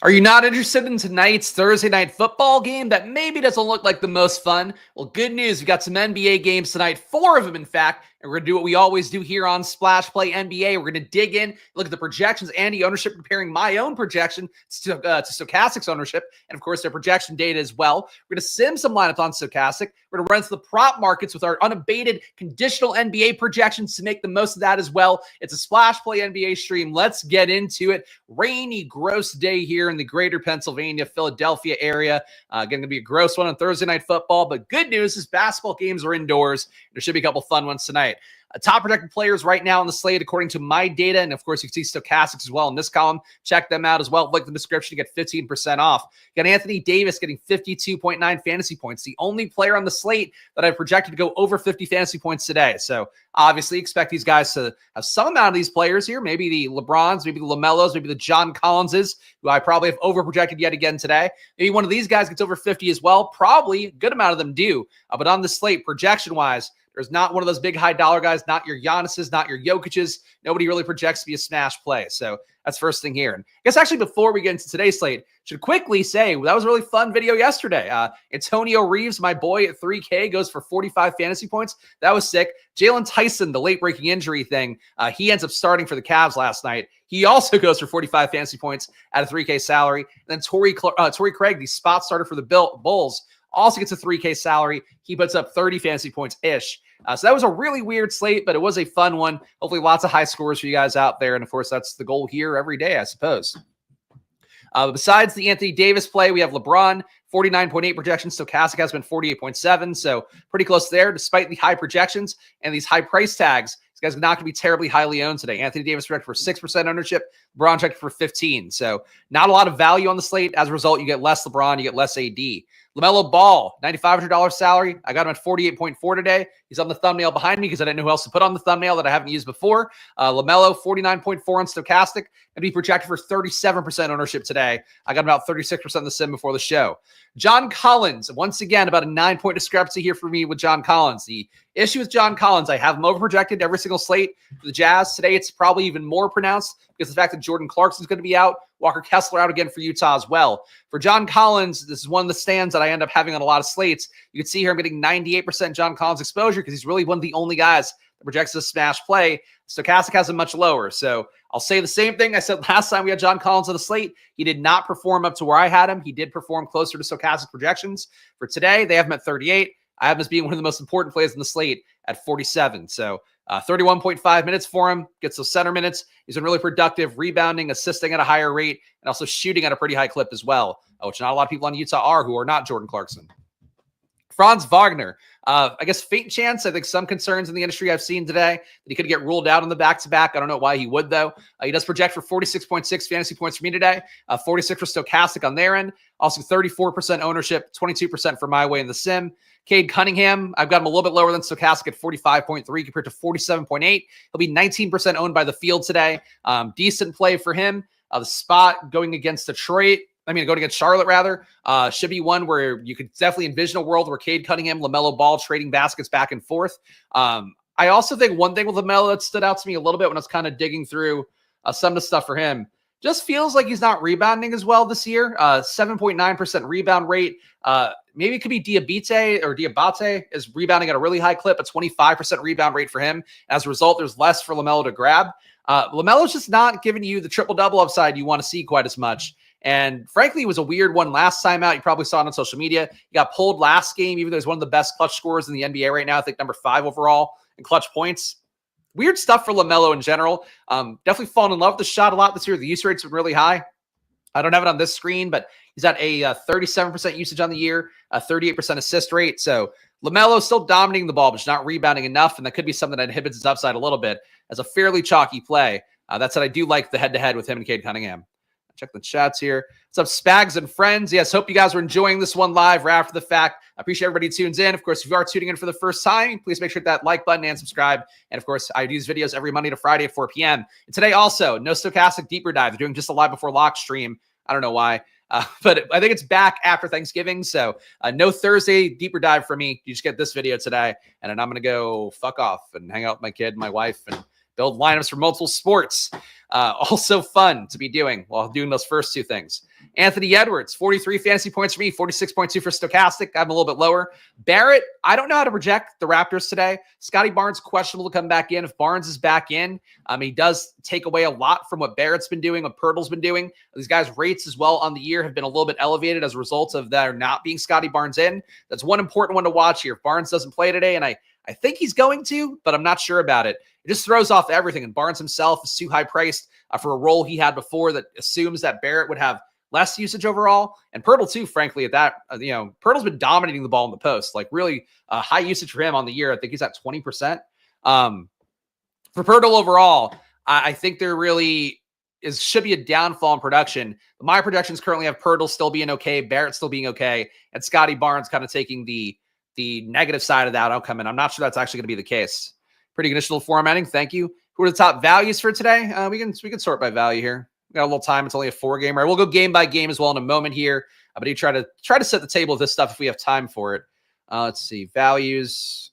Are you not interested in tonight's Thursday night football game that maybe doesn't look like the most fun? Well, good news. We've got some NBA games tonight, 4 of them, in fact, and we're going to do what we always do here on Splash Play NBA. We're going to dig in, look at the projections and the ownership, comparing my own projection to Stokastic's ownership, and of course, their projection data as well. We're going to sim some lineups on Stokastic. We're going to run through the prop markets with our unabated conditional NBA projections to make the most of that as well. It's a Splash Play NBA stream. Let's get into it. Rainy, gross day here in the greater Pennsylvania, Philadelphia area. Going to be a gross one on Thursday night football, but good news is basketball games are indoors. There should be a couple fun ones tonight. Top projected players right now on the slate, according to my data. And of course, you can see Stokastics as well in this column. Check them out as well. Link in the description to get 15% off. You got Anthony Davis getting 52.9 fantasy points. The only player on the slate that I've projected to go over 50 fantasy points today. So obviously expect these guys to have some amount of these players here. Maybe the LeBrons, maybe the LaMelos, maybe the John Collinses, who I probably have over projected yet again today. Maybe one of these guys gets over 50 as well. Probably a good amount of them do. But on the slate, projection-wise, there's not one of those big high dollar guys, not your Giannis's, not your Jokic's. Nobody really projects to be a smash play. So that's first thing here. And I guess actually before we get into today's slate, should quickly say that was a really fun video yesterday. Antonio Reeves, my boy at 3K, goes for 45 fantasy points. That was sick. Jalen Tyson, the late breaking injury thing, he ends up starting for the Cavs last night. He also goes for 45 fantasy points at a 3K salary. And then Torrey Craig, the spot starter for the Bulls, also gets a 3K salary. He puts up 30 fantasy points-ish. So that was a really weird slate, but it was a fun one. Hopefully lots of high scores for you guys out there. And, of course, that's the goal here every day, I suppose. Besides the Anthony Davis play, we have LeBron, 49.8 projections. Stokastic has been 48.7, so pretty close there, despite the high projections and these high price tags. These guys are not going to be terribly highly owned today. Anthony Davis projected for 6% ownership. LeBron projected for 15%. So not a lot of value on the slate. As a result, you get less LeBron, you get less AD. LaMelo Ball, $9,500 salary. I got him at 48.4 today. He's on the thumbnail behind me because I didn't know who else to put on the thumbnail that I haven't used before. LaMelo, 49.4 on Stokastic, and be projected for 37% ownership today. I got about 36% of the sim before the show. John Collins, once again, about a 9-point discrepancy here for me with John Collins. The issue with John Collins, I have him overprojected every single slate for the Jazz. Today, it's probably even more pronounced because of the fact that Jordan Clarkson's going to be out. Walker Kessler out again for Utah as well. For John Collins, this is one of the stands that I end up having on a lot of slates. You can see here I'm getting 98% John Collins exposure because he's really one of the only guys that projects a smash play. Stokastic has him much lower. So I'll say the same thing I said last time we had John Collins on the slate. He did not perform up to where I had him. He did perform closer to Stokastic projections. For today, they have him at 38. I have him as being one of the most important plays in the slate at 47. So 31.5 minutes for him, gets those center minutes. He's been really productive, rebounding, assisting at a higher rate, and also shooting at a pretty high clip as well, which not a lot of people on Utah are who are not Jordan Clarkson. Franz Wagner, I guess faint chance. I think some concerns in the industry I've seen today that he could get ruled out on the back-to-back. I don't know why he would, though. He does project for 46.6 fantasy points for me today, 46 for Stokastic on their end, also 34% ownership, 22% for my way in the sim. Cade Cunningham, I've got him a little bit lower than Stokastic at 45.3 compared to 47.8. He'll be 19% owned by the field today. Decent play for him. The spot going against going against Charlotte, rather, should be one where you could definitely envision a world where Cade Cunningham, LaMelo Ball trading baskets back and forth. I also think one thing with LaMelo that stood out to me a little bit when I was kind of digging through some of the stuff for him, just feels like he's not rebounding as well this year. 7.9% rebound rate. Maybe it could be Diabate is rebounding at a really high clip, a 25% rebound rate for him. As a result, there's less for LaMelo to grab. LaMelo's just not giving you the triple-double upside you want to see quite as much. And frankly, it was a weird one last time out. You probably saw it on social media. He got pulled last game, even though he's one of the best clutch scorers in the NBA right now. I think number 5 overall in clutch points. Weird stuff for LaMelo in general. Definitely fallen in love with the shot a lot this year. The use rates are really high. I don't have it on this screen, but he's at a 37% usage on the year, a 38% assist rate. So LaMelo still dominating the ball, but just not rebounding enough, and that could be something that inhibits his upside a little bit as a fairly chalky play. That said, I do like the head-to-head with him and Cade Cunningham. Check the chats here. What's up, Spags and friends? Yes, hope you guys are enjoying this one live right after the fact. I appreciate everybody who tunes in. Of course, if you are tuning in for the first time, please make sure to hit that like button and subscribe. And of course, I do these videos every Monday to Friday at 4 p.m. And today also, no Stokastic Deeper Dive. They're doing just a live before lock stream. I don't know why, but I think it's back after Thanksgiving. So no Thursday Deeper Dive for me. You just get this video today. And then I'm going to go fuck off and hang out with my kid, my wife, and build lineups for multiple sports. Also fun to be doing while doing those first two things. Anthony Edwards, 43 fantasy points for me, 46.2 for Stokastic. I'm a little bit lower. Barrett, I don't know how to project the Raptors today. Scotty Barnes, questionable to come back in. If Barnes is back in, he does take away a lot from what Barrett's been doing, what Pirtle's been doing. These guys' rates as well on the year have been a little bit elevated as a result of there not being Scotty Barnes in. That's one important one to watch here. If Barnes doesn't play today, and I think he's going to, but I'm not sure about it. It just throws off everything. And Barnes himself is too high priced for a role he had before that assumes that Barrett would have less usage overall. And Pirtle too, frankly, at that, Pirtle's been dominating the ball in the post, like really high usage for him on the year. I think he's at 20%. For Pirtle overall, I think there really should be a downfall in production. My projections currently have Pirtle still being okay, Barrett still being okay, and Scotty Barnes kind of taking the negative side of that outcome. And I'm not sure that's actually going to be the case. Pretty initial formatting. Thank you. Who are the top values for today? We can sort by value here. We got a little time. It's only a 4-game. Right? We'll go game by game as well in a moment here. But you try to set the table with this stuff if we have time for it. Let's see. Values.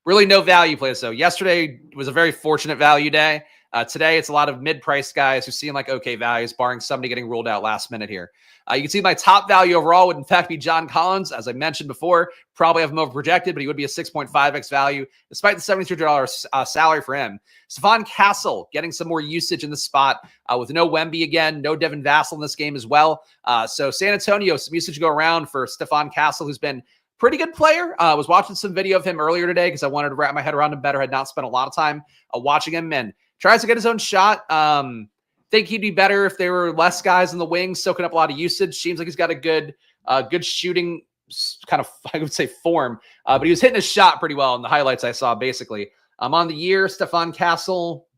Really no value plays, though. Yesterday was a very fortunate value day. Today, it's a lot of mid-priced guys who seem like okay values, barring somebody getting ruled out last minute here. You can see my top value overall would, in fact, be John Collins. As I mentioned before, probably have him over-projected, but he would be a 6.5x value, despite the $73 salary for him. Stephon Castle getting some more usage in the spot with no Wemby again, no Devin Vassell in this game as well. So San Antonio, some usage to go around for Stephon Castle, who's been pretty good player. I was watching some video of him earlier today because I wanted to wrap my head around him better. Had not spent a lot of time watching him, and tries to get his own shot. Think he'd be better if there were less guys in the wings soaking up a lot of usage. Seems like he's got a good shooting kind of, I would say, form. But he was hitting his shot pretty well in the highlights I saw, basically. On the year, Stephon Castle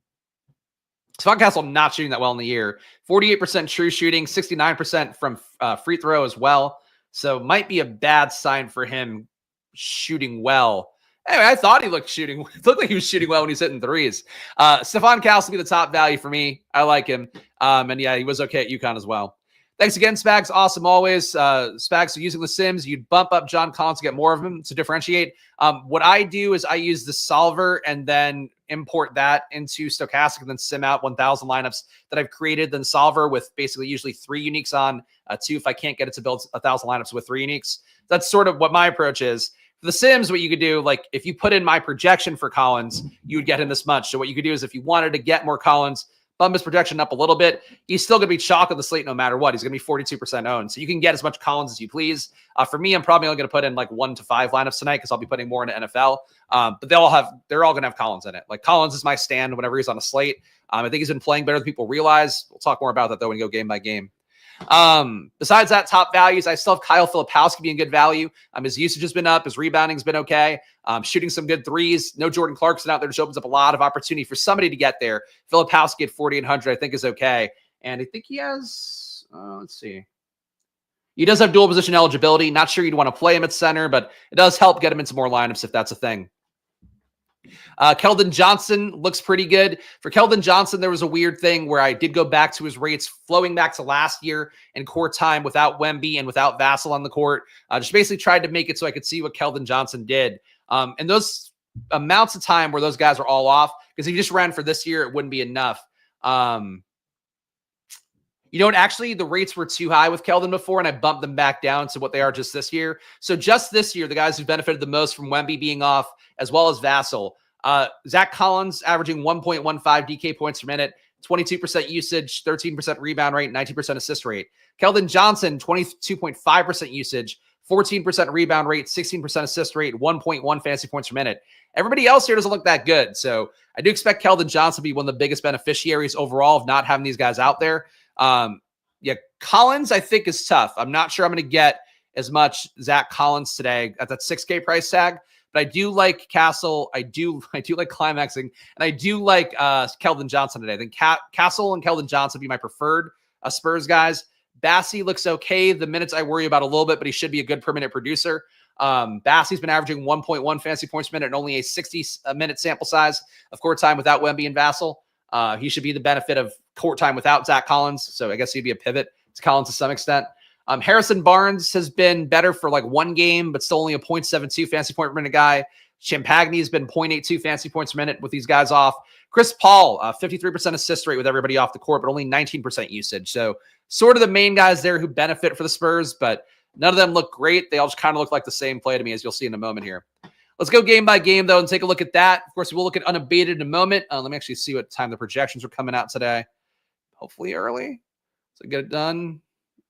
not shooting that well in the year. 48% true shooting, 69% from free throw as well. So might be a bad sign for him shooting well. Anyway, I thought he looked like he was shooting well when he's hitting threes. Stephon Castle will be the top value for me. I like him. And yeah, he was okay at UConn as well. Thanks again, Spags. Awesome always. Spags, so using the Sims, you'd bump up John Collins to get more of them to differentiate. What I do is I use the solver and then import that into Stokastic and then sim out 1,000 lineups that I've created, then solver with basically usually 3 uniques on 2 if I can't get it to build 1,000 lineups with 3 uniques. That's sort of what my approach is. For the Sims, what you could do, like if you put in my projection for Collins, you would get him this much. So what you could do is if you wanted to get more Collins, bump his projection up a little bit, he's still going to be chalk on the slate no matter what. He's going to be 42% owned. So you can get as much Collins as you please. For me, I'm probably only going to put in like 1 to 5 lineups tonight because I'll be putting more into NFL. But they're all going to have Collins in it. Like Collins is my stand whenever he's on a slate. I think he's been playing better than people realize. We'll talk more about that though when we go game by game. Besides that, top values, I still have Kyle Filipowski being good value. His usage has been up. His rebounding's been okay. Shooting some good threes. No Jordan Clarkson out there, which opens up a lot of opportunity for somebody to get there. Filipowski at 4,800, I think is okay. And I think he has, let's see. He does have dual position eligibility. Not sure you'd want to play him at center, but it does help get him into more lineups if that's a thing. Keldon Johnson looks pretty good. For Keldon Johnson, there was a weird thing where I did go back to his rates flowing back to last year in court time without Wemby and without Vassell on the court. Just basically tried to make it so I could see what Keldon Johnson did. And those amounts of time where those guys are all off, because if you just ran for this year, it wouldn't be enough. Actually, the rates were too high with Keldon before, and I bumped them back down to what they are just this year. So just this year, the guys who benefited the most from Wemby being off, as well as Vassell, Zach Collins averaging 1.15 DK points per minute, 22% usage, 13% rebound rate, 19% assist rate. Keldon Johnson, 22.5% usage, 14% rebound rate, 16% assist rate, 1.1 fantasy points per minute. Everybody else here doesn't look that good. So I do expect Keldon Johnson to be one of the biggest beneficiaries overall of not having these guys out there. Collins, I think, is tough. I'm not sure I'm going to get as much Zach Collins today at that 6K price tag, but I do like Castle. I do like climaxing, and I do like Keldon Johnson today. I think Castle and Keldon Johnson would be my preferred Spurs guys. Bassey looks okay. The minutes I worry about a little bit, but he should be a good per minute producer. Bassey's been averaging 1.1 fantasy points per minute and only a 60-minute sample size of court time without Wemby and Vassell. He should be the benefit of court time without Zach Collins. So I guess he'd be a pivot to Collins to some extent. Harrison Barnes has been better for like 1 game, but still only a 0.72 fantasy point per minute guy. Champagny has been 0.82 fantasy points per minute with these guys off. Chris Paul, 53% assist rate with everybody off the court, but only 19% usage. So sort of the main guys there who benefit for the Spurs, but none of them look great. They all just kind of look like the same play to me, as you'll see in a moment here. Let's go game by game, though, and take a look at that. Of course, we'll look at unabated in a moment. Let me actually see what time the projections are coming out today. Hopefully early. So get it done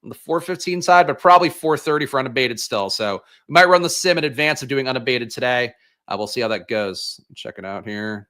on the 4:15 side, but probably 4:30 for unabated still. So we might run the sim in advance of doing unabated today. We'll see how that goes. Check it out here.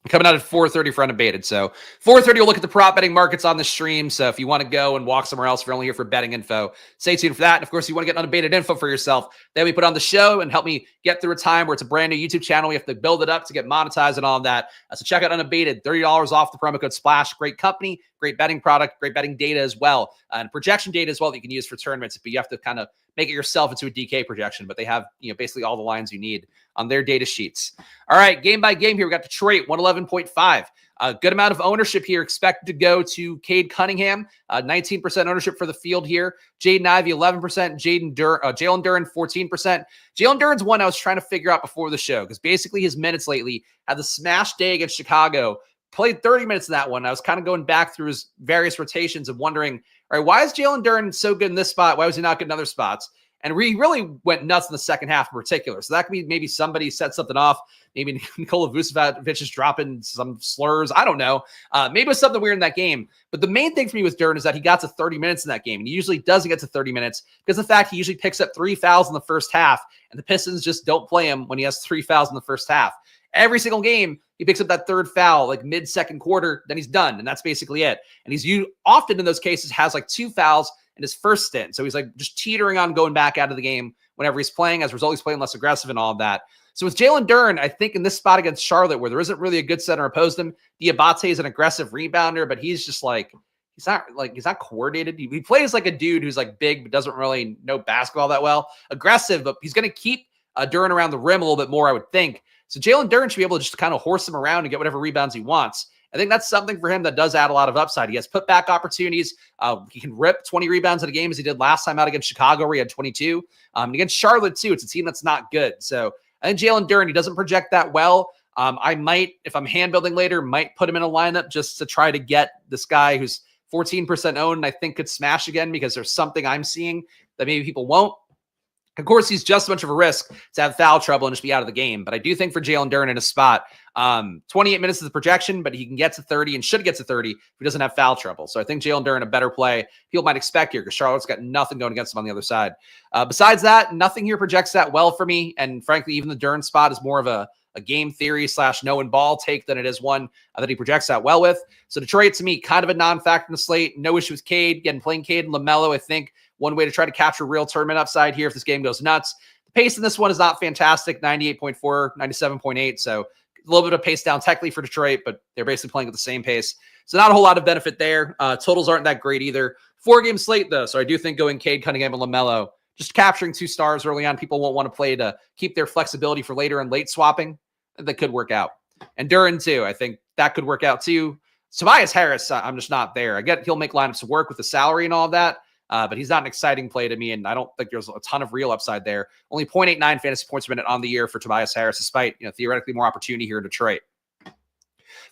Coming out at 4:30 for unabated. So 4:30, we'll look at the prop betting markets on the stream. So if you want to go and walk somewhere else, if you're only here for betting info, stay tuned for that. And of course, if you want to get unabated info for yourself, then we put on the show and help me get through a time where it's a brand new YouTube channel. We have to build it up to get monetized and all of that. So check out unabated, $30 off the promo code SPLASH. Great company, great betting product, great betting data as well. And projection data as well that you can use for tournaments, but you have to kind of make it yourself into a DK projection, but they have, basically all the lines you need on their data sheets. All right, game by game here, we got Detroit, 111.5. A good amount of ownership here expected to go to Cade Cunningham, 19% ownership for the field here. Jaden Ivey, 11%. Jalen Duren, 14%. Jalen Duren's one I was trying to figure out before the show because basically his minutes lately had the smash day against Chicago. Played 30 minutes in that one. I was kind of going back through his various rotations and wondering, all right, why is Jalen Duren so good in this spot? Why was he not good in other spots? And we really went nuts in the second half in particular. So that could be maybe somebody set something off. Maybe Nikola Vucevic is dropping some slurs. I don't know. Maybe it was something weird in that game. But the main thing for me with Duren is that he got to 30 minutes in that game. And he usually doesn't get to 30 minutes because of the fact he usually picks up 3 fouls in the first half. And the Pistons just don't play him when he has 3 fouls in the first half. Every single game, he picks up that third foul, like mid-second quarter, then he's done. And that's basically it. And he's often in those cases has like 2 fouls in his first stint. So he's like just teetering on going back out of the game whenever he's playing. As a result, he's playing less aggressive and all of that. So with Jalen Duren, I think in this spot against Charlotte, where there isn't really a good center opposed to him, Diabate is an aggressive rebounder, but he's just like, he's not coordinated. He plays like a dude who's like big, but doesn't really know basketball that well. Aggressive, but he's going to keep Duren around the rim a little bit more, I would think. So Jalen Duren should be able to just kind of horse him around and get whatever rebounds he wants. I think that's something for him that does add a lot of upside. He has putback opportunities. He can rip 20 rebounds in a game as he did last time out against Chicago where he had 22. And against Charlotte too, it's a team that's not good. So I think Jalen Duren, he doesn't project that well. I might, if I'm hand building later, might put him in a lineup just to try to get this guy who's 14% owned and I think could smash again because there's something I'm seeing that maybe people won't. Of course, he's just as much of a risk to have foul trouble and just be out of the game. But I do think for Jalen Duren in a spot, 28 minutes is the projection, but he can get to 30 and should get to 30 if he doesn't have foul trouble. So I think Jalen Duren a better play people might expect here because Charlotte's got nothing going against him on the other side. Besides that, nothing here projects that well for me. And frankly, even the Duren spot is more of a game theory / no and ball take than it is one that he projects that well with. So Detroit, to me, kind of a non-factor in the slate. No issue with Cade. Again, playing Cade and LaMelo, I think, one way to try to capture real tournament upside here if this game goes nuts. The pace in this one is not fantastic, 98.4, 97.8. So a little bit of pace down technically for Detroit, but they're basically playing at the same pace. So not a whole lot of benefit there. Totals aren't that great either. 4-game slate, though. So I do think going Cade Cunningham and LaMelo, just capturing 2 stars early on, people won't want to play to keep their flexibility for later and late swapping. That could work out. And Duren, too. I think that could work out, too. Tobias Harris, I'm just not there. I get he'll make lineups work with the salary and all of that, but he's not an exciting play to me, and I don't think there's a ton of real upside there. Only 0.89 fantasy points per minute on the year for Tobias Harris, despite theoretically more opportunity here in Detroit.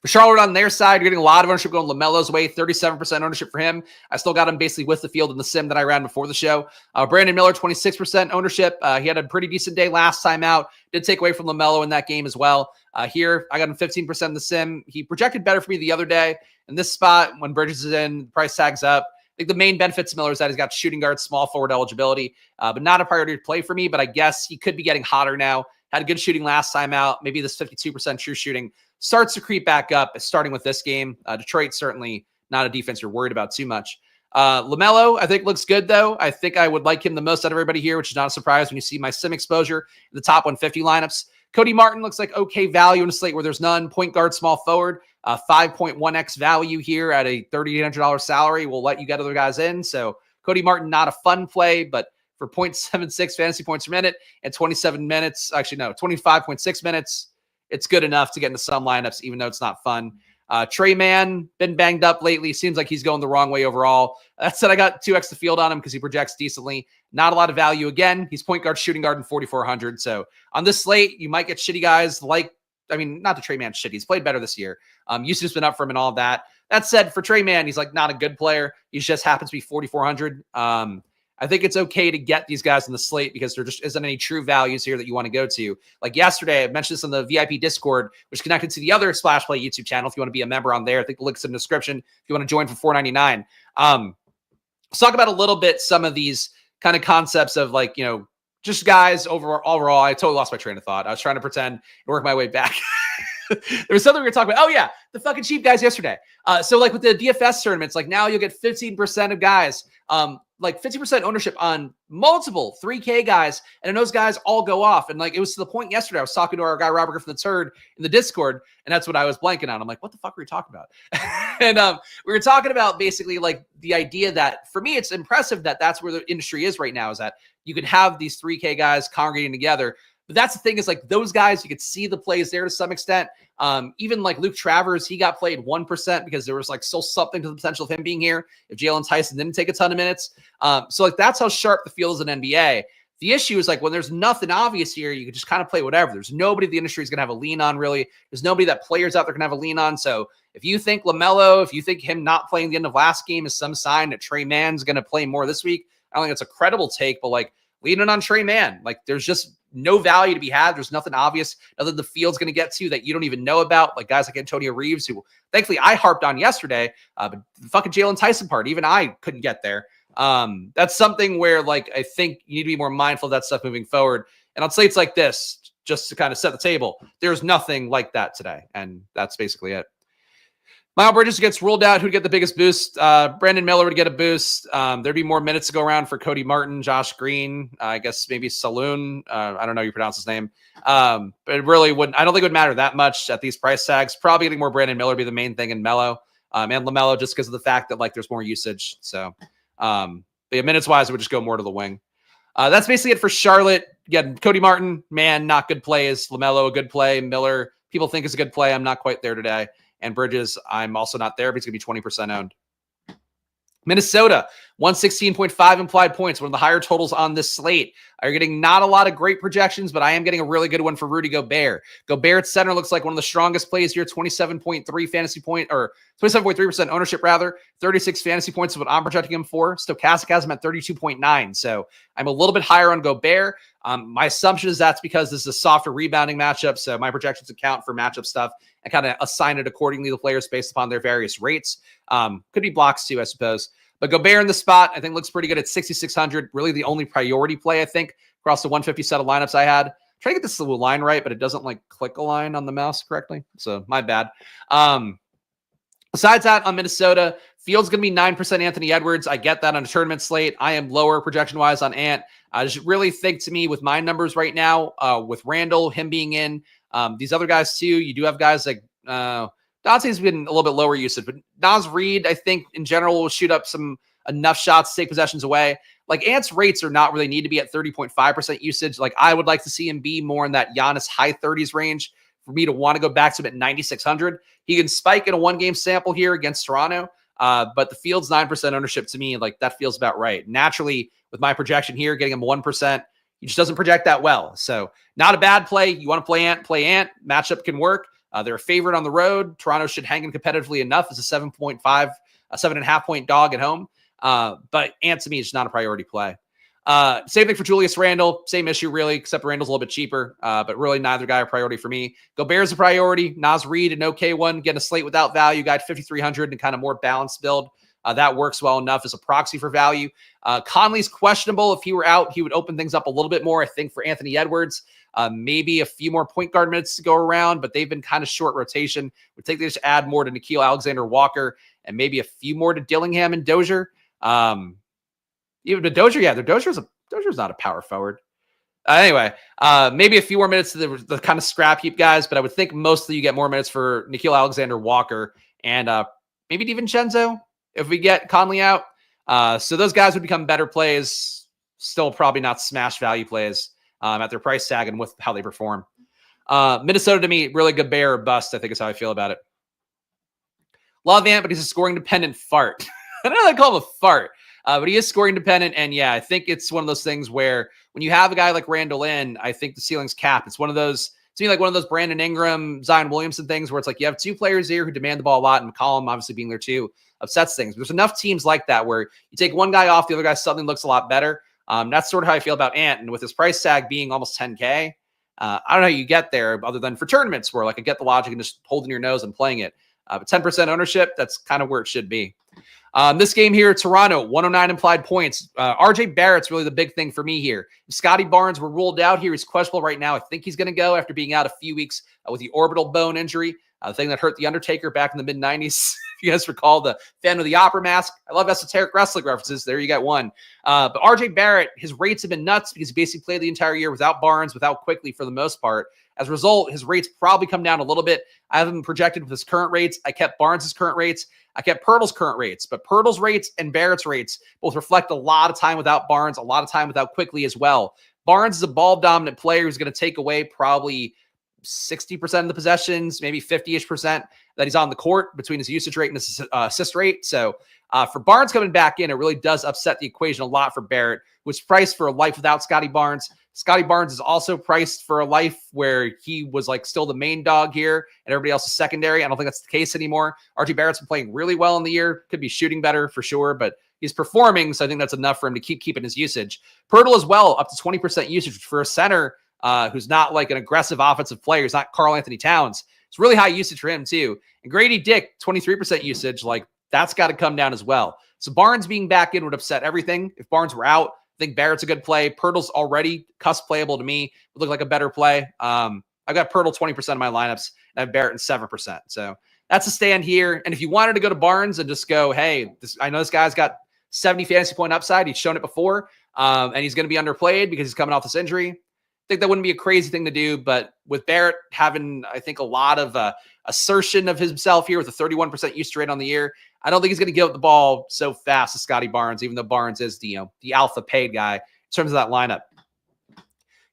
For Charlotte on their side, you're getting a lot of ownership going LaMelo's way, 37% ownership for him. I still got him basically with the field in the sim that I ran before the show. Brandon Miller, 26% ownership. He had a pretty decent day last time out. Did take away from LaMelo in that game as well. Here, I got him 15% in the sim. He projected better for me the other day. In this spot, when Bridges is in, price tag's up. I think the main benefit to Miller is that he's got shooting guard, small forward eligibility, but not a priority to play for me. But I guess he could be getting hotter now. Had a good shooting last time out. Maybe this 52% true shooting starts to creep back up, starting with this game. Detroit certainly not a defense you're worried about too much. LaMelo, I think, looks good, though. I think I would like him the most out of everybody here, which is not a surprise when you see my sim exposure in the top 150 lineups. Cody Martin looks like okay value in a slate where there's none. Point guard, small forward, 5.1x value here at a $3,800 salary. We'll let you get other guys in. So Cody Martin, not a fun play, but for 0.76 fantasy points per minute and 25.6 minutes, it's good enough to get into some lineups, even though it's not fun. Trey Mann, been banged up lately. Seems like he's going the wrong way overall. That said, I got 2x the field on him because he projects decently. Not a lot of value again. He's point guard, shooting guard, and 4,400. So on this slate, you might get shitty guys like, not the Trey Mann shit. He's played better this year. Usage's been up for him and all of that. That said, for Trey Mann, he's like not a good player. He just happens to be 4,400. I think it's okay to get these guys in the slate because there just isn't any true values here that you want to go to. Like yesterday, I mentioned this on the VIP Discord, which connected to the other Splash Play YouTube channel. If you want to be a member on there, I think the link's in the description. If you want to join for $4.99. Let's talk about a little bit some of these kind of concepts of like, just guys overall. I totally lost my train of thought. I was trying to pretend and work my way back. There was something we were talking about. Oh yeah, the fucking cheap guys yesterday. So like with the DFS tournaments, like now you'll get 15% of guys, like 50% ownership on multiple 3K guys, and then those guys all go off. And like it was to the point yesterday, I was talking to our guy Robert Griffin III in the Discord, and that's what I was blanking on. I'm like, what the fuck were we talking about? And we were talking about basically like the idea that for me, it's impressive that that's where the industry is right now, is that you could have these 3K guys congregating together. But that's the thing is like those guys, you could see the plays there to some extent. Even like Luke Travers, he got played 1% because there was like still something to the potential of him being here if Jalen Tyson didn't take a ton of minutes. So like that's how sharp the field is in NBA. The issue is like when there's nothing obvious here, you can just kind of play whatever. There's nobody the industry is going to have a lean on really. There's nobody that players out there can have a lean on. So if you think LaMelo, if you think him not playing the end of last game is some sign that Trey Mann's going to play more this week, I don't think it's a credible take, but like leaning on Trey Mann, like there's just no value to be had. There's nothing obvious other than the field's going to get to that you don't even know about. Like guys like Antonio Reeves, who thankfully I harped on yesterday, but the fucking Jalen Tyson part, even I couldn't get there. That's something where like, I think you need to be more mindful of that stuff moving forward. And on slates like this, just to kind of set the table, there's nothing like that today. And that's basically it. Miles Bridges gets ruled out. Who'd get the biggest boost? Brandon Miller would get a boost. There'd be more minutes to go around for Cody Martin, Josh Green, I guess maybe Saloon. I don't know how you pronounce his name. But it really wouldn't. I don't think it would matter that much at these price tags. Probably getting more Brandon Miller would be the main thing in Melo and LaMelo just because of the fact that like there's more usage. So yeah, minutes wise, it would just go more to the wing. That's basically it for Charlotte. Again, Cody Martin, man, not good plays. LaMelo, a good play. Miller, people think is a good play. I'm not quite there today. And Bridges, I'm also not there, but he's going to be 20% owned. Minnesota, 116.5 implied points, one of the higher totals on this slate. You're getting not a lot of great projections, but I am getting a really good one for Rudy Gobert. Gobert at center looks like one of the strongest plays here, 27.3 fantasy point, or 27.3% ownership rather, 36 fantasy points is what I'm projecting him for. Stokastic has him at 32.9. So I'm a little bit higher on Gobert. My assumption is that's because this is a softer rebounding matchup. So my projections account for matchup stuff and kind of assign it accordingly to players based upon their various rates. Could be blocks too, I suppose. But Gobert in the spot, I think looks pretty good at 6,600. Really the only priority play, I think, across the 150 set of lineups I had. Trying to get this little line right, but it doesn't like click a line on the mouse correctly. So my bad. Besides that, on Minnesota, Field's going to be 9% Anthony Edwards. I get that on a tournament slate. I am lower projection-wise on Ant. I just really think to me with my numbers right now, with Randall, him being in, these other guys too, you do have guys like Dante's been a little bit lower usage, but Naz Reid, I think in general, will shoot up enough shots to take possessions away. Like Ant's rates are not really need to be at 30.5% usage. Like I would like to see him be more in that Giannis high 30s range for me to want to go back to him at 9,600. He can spike in a one-game sample here against Toronto, but the field's 9% ownership to me, like that feels about right. Naturally, with my projection here, getting him 1%, he just doesn't project that well. So not a bad play. You want to play Ant. Matchup can work. They're a favorite on the road. Toronto should hang in competitively enough as a 7.5 point dog at home. But Ant to me is not a priority play. Same thing for Julius Randle. Same issue really, except Randle's a little bit cheaper. But really neither guy a priority for me. Gobert's a priority. Naz Reid, an okay one. Getting a slate without value. Guy at 5,300 and kind of more balanced build. That works well enough as a proxy for value. Conley's questionable. If he were out, he would open things up a little bit more, I think, for Anthony Edwards. Maybe a few more point guard minutes to go around, but they've been kind of short rotation. Would think they just add more to Nickeil Alexander-Walker and maybe a few more to Dillingham and Dozier. Even to Dozier, yeah, Dozier's not a power forward. Anyway, maybe a few more minutes to the kind of scrap heap guys, but I would think mostly you get more minutes for Nickeil Alexander-Walker and maybe DiVincenzo if we get Conley out. So those guys would become better plays, still probably not smash value plays at their price tag and with how they perform. Minnesota to me, really good bear or bust, I think is how I feel about it. Love Ant, but he's a scoring dependent fart. I don't know if I call him a fart, but he is scoring dependent. And yeah, I think it's one of those things where when you have a guy like Randall in, I think the ceiling's capped. It's one of those to me like one of those Brandon Ingram, Zion Williamson things where it's like you have two players here who demand the ball a lot, and McCollum obviously being there too upsets things. There's enough teams like that where you take one guy off, the other guy suddenly looks a lot better. That's sort of how I feel about Ant. And with his price tag being almost 10K, I don't know how you get there other than for tournaments where like I get the logic and just holding your nose and playing it. But 10% ownership, that's kind of where it should be. This game here, Toronto, 109 implied points. RJ Barrett's really the big thing for me here. If Scotty Barnes were ruled out here, he's questionable right now. I think he's going to go after being out a few weeks with the orbital bone injury, the thing that hurt The Undertaker back in the mid-90s. If you guys recall the Phantom of the Opera mask. I love esoteric wrestling references. There you got one. But RJ Barrett, his rates have been nuts because he basically played the entire year without Barnes, without Quickly for the most part. As a result, his rates probably come down a little bit. I have him projected with his current rates. I kept Barnes' current rates. I kept Pirtle's current rates. But Pirtle's rates and Barrett's rates both reflect a lot of time without Barnes, a lot of time without Quickly as well. Barnes is a ball-dominant player who's going to take away probably 60% of the possessions, maybe 50-ish percent that he's on the court between his usage rate and his assist rate. So for Barnes coming back in, it really does upset the equation a lot for Barrett, who's priced for a life without Scotty Barnes. Scotty Barnes is also priced for a life where he was like still the main dog here and everybody else is secondary. I don't think that's the case anymore. RJ Barrett's been playing really well in the year. Could be shooting better for sure, but he's performing. So I think that's enough for him to keep keeping his usage. Pirtle as well, up to 20% usage for a center who's not like an aggressive offensive player. He's not Karl Anthony Towns. It's really high usage for him too. And Grady Dick, 23% usage. Like that's got to come down as well. So Barnes being back in would upset everything. If Barnes were out, I think Barrett's a good play. Pirtle's already cusp playable to me. Would look like a better play. I've got Pirtle 20% of my lineups and I have Barrett in 7%. So that's a stand here. And if you wanted to go to Barnes and just go, hey, I know this guy's got 70 fantasy point upside. He's shown it before. And he's going to be underplayed because he's coming off this injury. I think that wouldn't be a crazy thing to do. But with Barrett having, I think, a lot of assertion of himself here with a 31% usage rate on the year, I don't think he's going to give up the ball so fast as Scotty Barnes, even though Barnes is the alpha paid guy in terms of that lineup.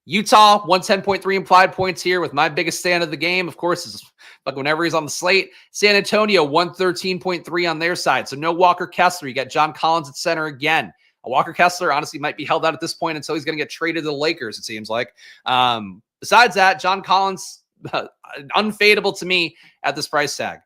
Utah, 110.3 implied points here with my biggest stand of the game. Of course, is like whenever he's on the slate. San Antonio, 113.3 on their side. So no Walker Kessler. You got John Collins at center again. Walker Kessler honestly might be held out at this point until he's going to get traded to the Lakers, it seems like. Besides that, John Collins, unfadeable to me at this price tag.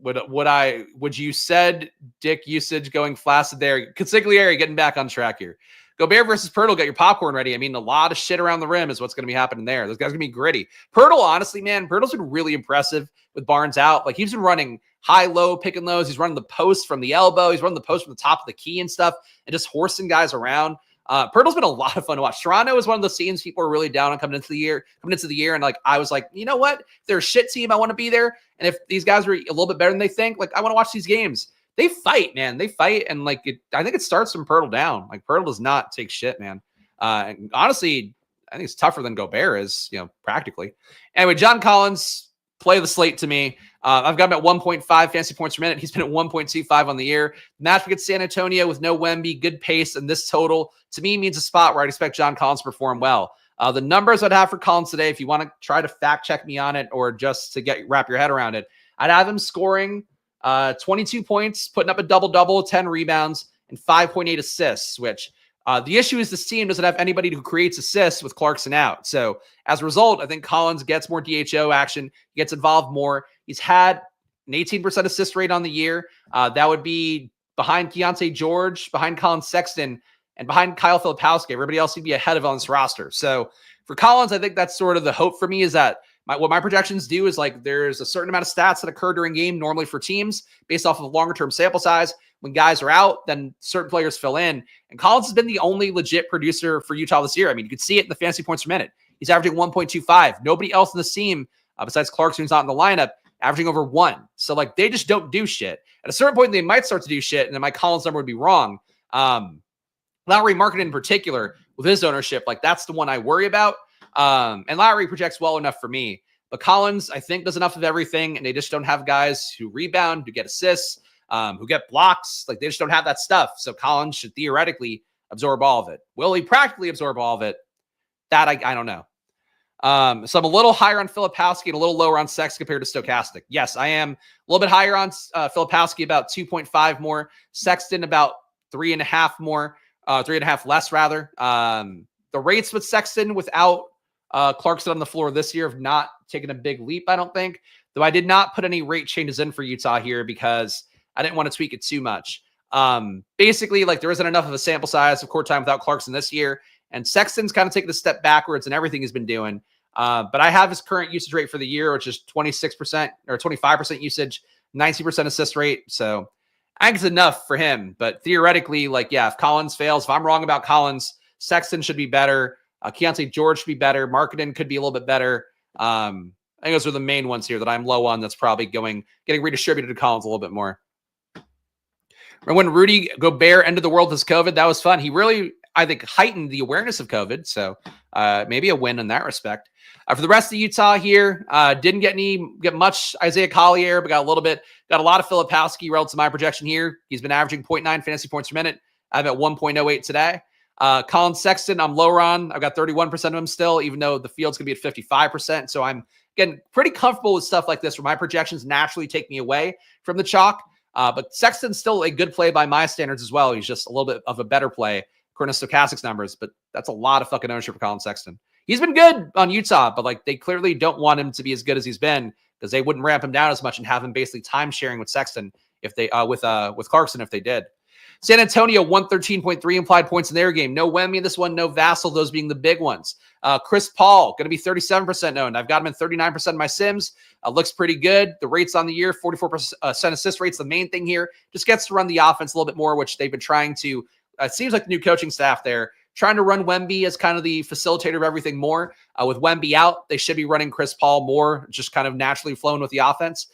Would you said Dick usage going flaccid there? Consigliere getting back on track here. Gobert versus Pirtle, get your popcorn ready. I mean, a lot of shit around the rim is what's going to be happening there. Those guys are going to be gritty. Pirtle, honestly, man, Pirtle's been really impressive with Barnes out. Like, he's been running high-low, pick and lows. He's running the post from the elbow. He's running the post from the top of the key and stuff and just horsing guys around. Pirtle's been a lot of fun to watch. Toronto is one of those teams people are really down on coming into the year. And like, I was like, you know what? If they're a shit team, I want to be there. And if these guys are a little bit better than they think, like, I want to watch these games. They fight, man. They fight. And like, I think it starts from Pirtle down. Like, Pirtle does not take shit, man. And honestly, I think it's tougher than Gobert is, practically. Anyway, John Collins, play the slate to me. I've got him at 1.5 fantasy points per minute. He's been at 1.25 on the year. Match against San Antonio with no Wemby, good pace, and this total to me means a spot where I'd expect John Collins to perform well. The numbers I'd have for Collins today, if you want to try to fact check me on it or just to wrap your head around it, I'd have him scoring 22 points, putting up a double-double, 10 rebounds, and 5.8 assists, which the issue is this team doesn't have anybody who creates assists with Clarkson out. So as a result, I think Collins gets more DHO action, he gets involved more. He's had an 18% assist rate on the year. That would be behind Keontae George, behind Colin Sexton, and behind Kyle Filipowski. Everybody else would be ahead of on this roster. So for Collins, I think that's sort of the hope for me is that what my projections do is like there's a certain amount of stats that occur during game normally for teams based off of a longer term sample size. When guys are out, then certain players fill in. And Collins has been the only legit producer for Utah this year. I mean, you could see it in the fantasy points per minute. He's averaging 1.25. Nobody else in the team, besides Clarkson, who's not in the lineup, averaging over 1. So like they just don't do shit. At a certain point, they might start to do shit, and then my Collins number would be wrong. Lowry Marketing in particular, with his ownership, like that's the one I worry about. And Lowry projects well enough for me. But Collins, I think, does enough of everything, and they just don't have guys who rebound, who get assists, who get blocks. Like, they just don't have that stuff. So Collins should theoretically absorb all of it. Will he practically absorb all of it? That I don't know. So I'm a little higher on Filipowski and a little lower on Sex compared to Stokastic. Yes, I am a little bit higher on Filipowski, about 2.5 more. Sexton, about 3.5 more. 3.5 less, rather. The rates with Sexton without Clarkson on the floor this year have not taken a big leap, I don't think. Though I did not put any rate changes in for Utah here because I didn't want to tweak it too much. Basically, like there isn't enough of a sample size of court time without Clarkson this year. And Sexton's kind of taken a step backwards in everything he's been doing. But I have his current usage rate for the year, which is 26% or 25% usage, 90% assist rate. So I think it's enough for him. But theoretically, like, yeah, if Collins fails, if I'm wrong about Collins, Sexton should be better. Keontae George should be better. Marketing could be a little bit better. I think those are the main ones here that I'm low on. That's probably getting redistributed to Collins a little bit more. Remember when Rudy Gobert ended the world with his COVID? That was fun. He really, I think, heightened the awareness of COVID. So maybe a win in that respect. For the rest of Utah here, didn't get much Isaiah Collier, but got a lot of Filipowski relative to my projection here. He's been averaging 0.9 fantasy points per minute. I'm at 1.08 today. Colin Sexton, I'm lower on. I've got 31% of him still, even though the field's going to be at 55%. So I'm getting pretty comfortable with stuff like this where my projections naturally take me away from the chalk. But Sexton's still a good play by my standards as well. He's just a little bit of a better play according to Stokastic's numbers, but that's a lot of fucking ownership for Colin Sexton. He's been good on Utah, but like they clearly don't want him to be as good as he's been because they wouldn't ramp him down as much and have him basically time sharing with Sexton if they with Clarkson if they did. San Antonio 113.3 implied points in their game. No Wemby in this one, no Vassell, those being the big ones. Chris Paul going to be 37% owned. I've got him in 39% of my sims. Looks pretty good. The rates on the year, 44% assist rates. The main thing here just gets to run the offense a little bit more, which they've been trying to. It seems like the new coaching staff there trying to run Wemby as kind of the facilitator of everything more. With Wemby out, they should be running Chris Paul more, just kind of naturally flowing with the offense.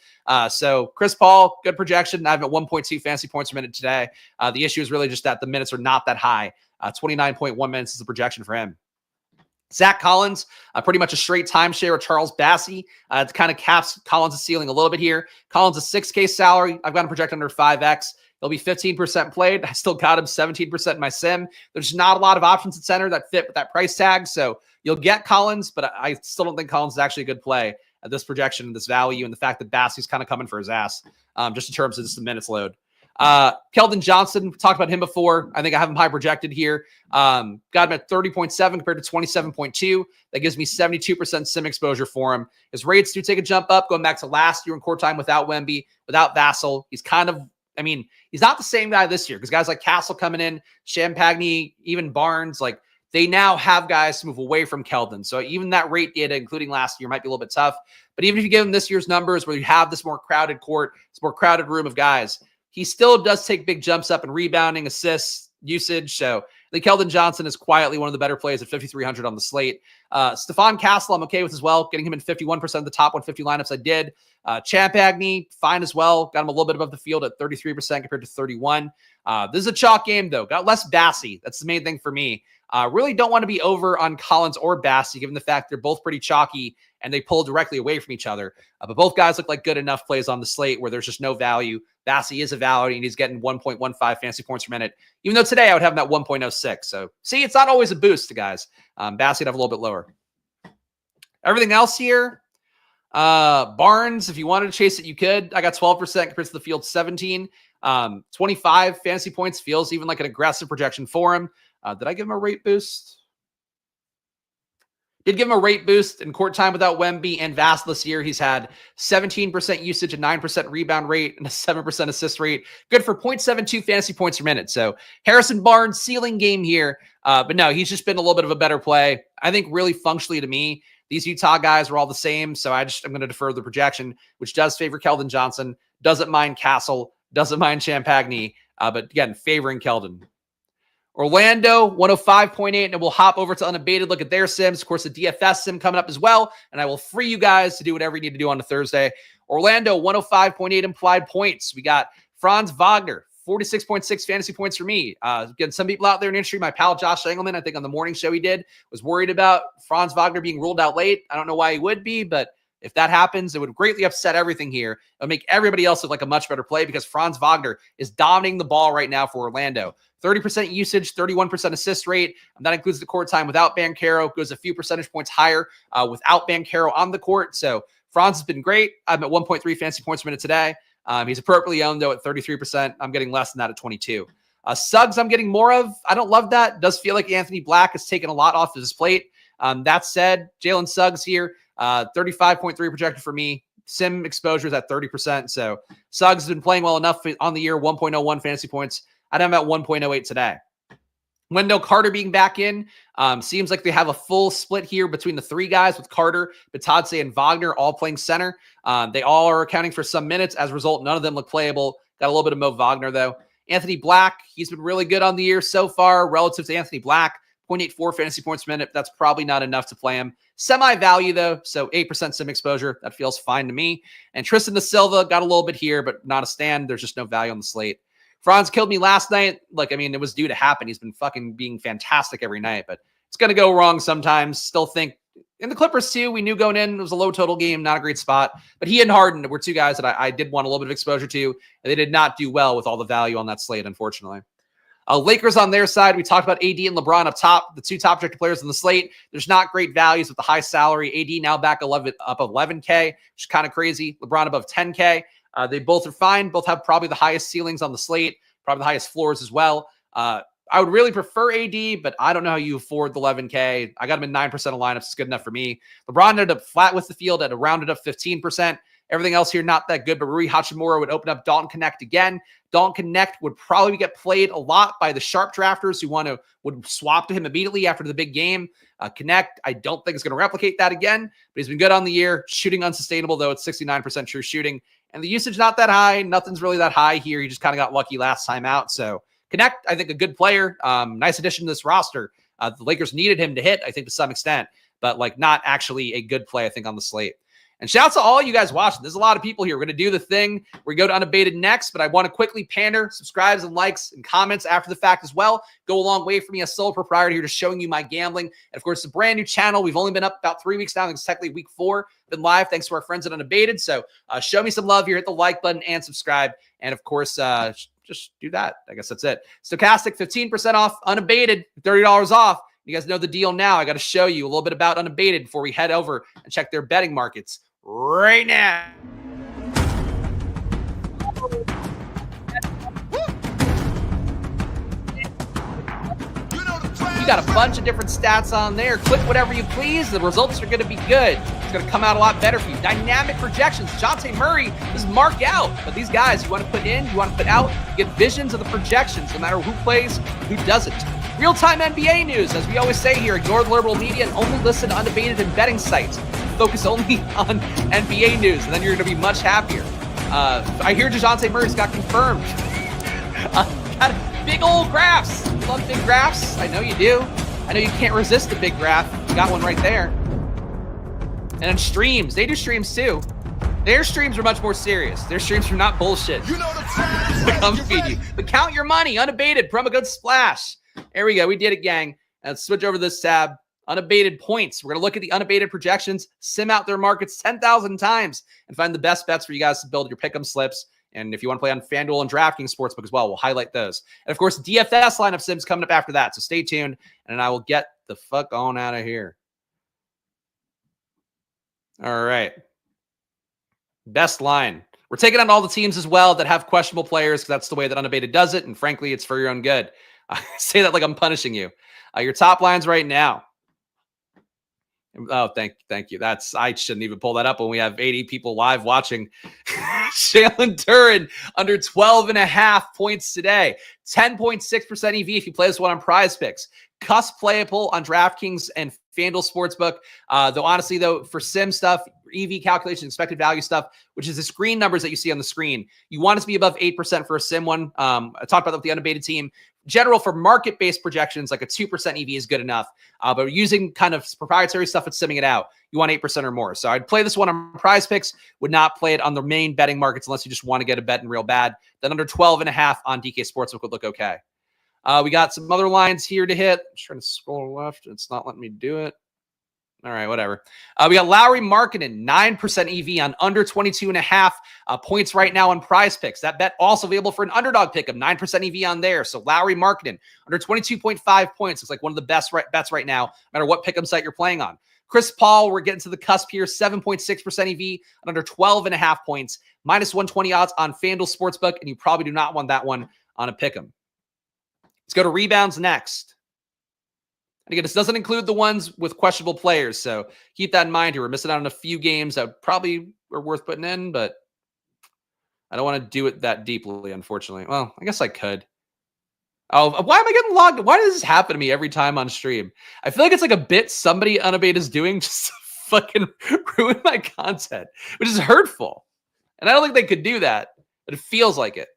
So Chris Paul, good projection. I have at 1.2 fantasy points per minute today. The issue is really just that the minutes are not that high. 29.1 minutes is the projection for him. Zach Collins, pretty much a straight timeshare with Charles Bassey. It kind of caps Collins' ceiling a little bit here. Collins' a 6K salary. I've got him projected under 5X. He'll be 15% played. I still got him 17% in my sim. There's not a lot of options at center that fit with that price tag. So you'll get Collins, but I still don't think Collins is actually a good play at this projection and this value and the fact that Bassey's kind of coming for his ass just in terms of just the minutes load. Keldon Johnson, we talked about him before. I think I have him high projected here. Got him at 30.7 compared to 27.2. That gives me 72% sim exposure for him. His rates do take a jump up going back to last year in court time without Wemby, without Vassell. He's kind of, I mean, he's not the same guy this year because guys like Castle coming in, Champagne, even Barnes, like they now have guys to move away from Keldon. So even that rate data, including last year, might be a little bit tough. But even if you give him this year's numbers where you have this more crowded court, this more crowded room of guys, he still does take big jumps up in rebounding, assists, usage. So I think Keldon Johnson is quietly one of the better plays at 5,300 on the slate. Stephon Castle, I'm okay with as well. Getting him in 51% of the top 150 lineups I did. Champagne, fine as well. Got him a little bit above the field at 33% compared to 31. This is a chalk game, though. Got less Bassey. That's the main thing for me. Really don't want to be over on Collins or Bassey, given the fact they're both pretty chalky and they pull directly away from each other. But both guys look like good enough plays on the slate where there's just no value. Bassey is a value, and he's getting 1.15 fantasy points per minute, even though today I would have him at 1.06. So, see, it's not always a boost to guys. Bassey would have a little bit lower. Everything else here, Barnes, if you wanted to chase it, you could. I got 12% compared to the field 17. 25 fantasy points feels even like an aggressive projection for him. Did I give him a rate boost? Did give him a rate boost in court time without Wemby and Vassell this year. He's had 17% usage, a 9% rebound rate, and a 7% assist rate. Good for 0.72 fantasy points per minute. So Harrison Barnes, ceiling game here. But no, he's just been a little bit of a better play. I think really functionally to me, these Utah guys were all the same. So I'm going to defer the projection, which does favor Keldon Johnson. Doesn't mind Castle. Doesn't mind Champagne. But again, favoring Keldon. Orlando, 105.8, and we'll hop over to Unabated, look at their sims. Of course, the DFS sim coming up as well, and I will free you guys to do whatever you need to do on a Thursday. Orlando, 105.8 implied points. We got Franz Wagner, 46.6 fantasy points for me. Again, some people out there in the industry, my pal Josh Engelman, I think on the morning show he did, was worried about Franz Wagner being ruled out late. I don't know why he would be, but if that happens, it would greatly upset everything here. It would make everybody else look like a much better play because Franz Wagner is dominating the ball right now for Orlando. 30% usage, 31% assist rate. And that includes the court time without Banchero. Goes a few percentage points higher without Banchero on the court. So Franz has been great. I'm at 1.3 fantasy points per minute today. He's appropriately owned, though, at 33%. I'm getting less than that at 22. Suggs, I'm getting more of. I don't love that. It does feel like Anthony Black has taken a lot off of his plate. That said, Jalen Suggs here, 35.3 projected for me. Sim exposure is at 30%. So Suggs has been playing well enough on the year, 1.01 fantasy points. I'd have him at 1.08 today. Wendell Carter being back in. Seems like they have a full split here between the three guys with Carter, Batadze, and Wagner all playing center. They all are accounting for some minutes. As a result, none of them look playable. Got a little bit of Mo Wagner, though. Anthony Black, he's been really good on the year so far relative to Anthony Black. 0.84 fantasy points per minute. That's probably not enough to play him. Semi-value, though, so 8% sim exposure. That feels fine to me. And Tristan Da Silva got a little bit here, but not a stand. There's just no value on the slate. Franz killed me last night. It was due to happen. He's been fucking being fantastic every night, but it's going to go wrong sometimes. Still think in the Clippers too, we knew going in, it was a low total game, not a great spot, but he and Harden were two guys that I did want a little bit of exposure to, and they did not do well with all the value on that slate, unfortunately. Lakers on their side, we talked about AD and LeBron up top, the two top projected players on the slate. There's not great values with the high salary. AD now back up 11K, which is kind of crazy. LeBron above 10K. They both are fine. Both have probably the highest ceilings on the slate, probably the highest floors as well. I would really prefer AD, but I don't know how you afford the 11K. I got him in 9% of lineups. It's good enough for me. LeBron ended up flat with the field at a rounded up 15%. Everything else here, not that good, but Rui Hachimura would open up Dalton Connect again. Dalton Connect would probably get played a lot by the sharp drafters who would swap to him immediately after the big game. Connect, I don't think is going to replicate that again, but he's been good on the year. Shooting unsustainable, though. It's 69% true shooting. And the usage not that high. Nothing's really that high here. He just kind of got lucky last time out. So Connect, I think a good player. Nice addition to this roster. The Lakers needed him to hit, I think, to some extent, but not actually a good play, I think, on the slate. And shouts to all you guys watching. There's a lot of people here. We're going to do the thing. We go to Unabated next, but I want to quickly pander subscribes and likes and comments after the fact as well. Go a long way for me as sole proprietor here, just showing you my gambling. And of course, it's a brand new channel. We've only been up about 3 weeks now. I think it's technically week 4. Been live thanks to our friends at Unabated. So show me some love here. Hit the like button and subscribe. And of course, just do that. I guess that's it. Stokastic, 15% off. Unabated, $30 off. You guys know the deal now. I got to show you a little bit about Unabated before we head over and check their betting markets right now. You got a bunch of different stats on there. Click whatever you please. The results are going to be good. It's going to come out a lot better for you. Dynamic projections. Dejounte Murray is marked out. But these guys, you want to put in, you want to put out, you get visions of the projections no matter who plays, who doesn't. Real-time NBA news. As we always say here, ignore the liberal media and only listen to Unabated and betting sites. Focus only on NBA news, and then you're going to be much happier. I hear Dejounte Murray's got confirmed. Got big old graphs. You love big graphs? I know you do. I know you can't resist the big graph. You got one right there. And then streams. They do streams too. Their streams are much more serious. Their streams are not bullshit. You know the time. Come feed you. But count your money. Unabated. Promo code SPLASH. There we go. We did it, gang. Let's switch over to this tab. Unabated points. We're going to look at the unabated projections, sim out their markets 10,000 times, and find the best bets for you guys to build your pick'em slips. And if you want to play on FanDuel and DraftKings Sportsbook as well, we'll highlight those. And of course, DFS lineup sims coming up after that. So stay tuned, and I will get the fuck on out of here. All right. Best line. We're taking on all the teams as well that have questionable players, because that's the way that Unabated does it. And frankly, it's for your own good. I say that like I'm punishing you. Your top lines right now. Oh, thank you. I shouldn't even pull that up when we have 80 people live watching. Jalen Duren under 12.5 points today. 10.6% EV if you play this one on PrizePicks. Cusp playable on DraftKings and FanDuel Sportsbook. Though honestly, for sim stuff, EV calculation, expected value stuff, which is the screen numbers that you see on the screen, you want it to be above 8% for a sim one. I talked about that with the Unabated team. General for market-based projections, like a 2% EV is good enough. But using kind of proprietary stuff and simming it out, you want 8% or more. So I'd play this one on PrizePicks, would not play it on the main betting markets unless you just want to get a bet in real bad. Then under 12.5 on DK Sportsbook would look okay. We got some other lines here to hit. I'm trying to scroll left. It's not letting me do it. All right, whatever. We got Lowry Markkanen, 9% EV on under 22.5 points right now on PrizePicks. That bet also available for an underdog pick of 9% EV on there. So Lowry Markkanen, under 22.5 points. Looks like one of the best bets right now, no matter what pick'em site you're playing on. Chris Paul, we're getting to the cusp here, 7.6% EV on under 12.5 points. Minus 120 odds on FanDuel Sportsbook, and you probably do not want that one on a pick'em. Let's go to rebounds next. And again, this doesn't include the ones with questionable players. So keep that in mind here. We're missing out on a few games that probably are worth putting in, but I don't want to do it that deeply, unfortunately. Well, I guess I could. Oh, why am I getting logged? Why does this happen to me every time on stream? I feel like it's like a bit somebody Unabated is doing just to fucking ruin my content, which is hurtful. And I don't think they could do that, but it feels like it.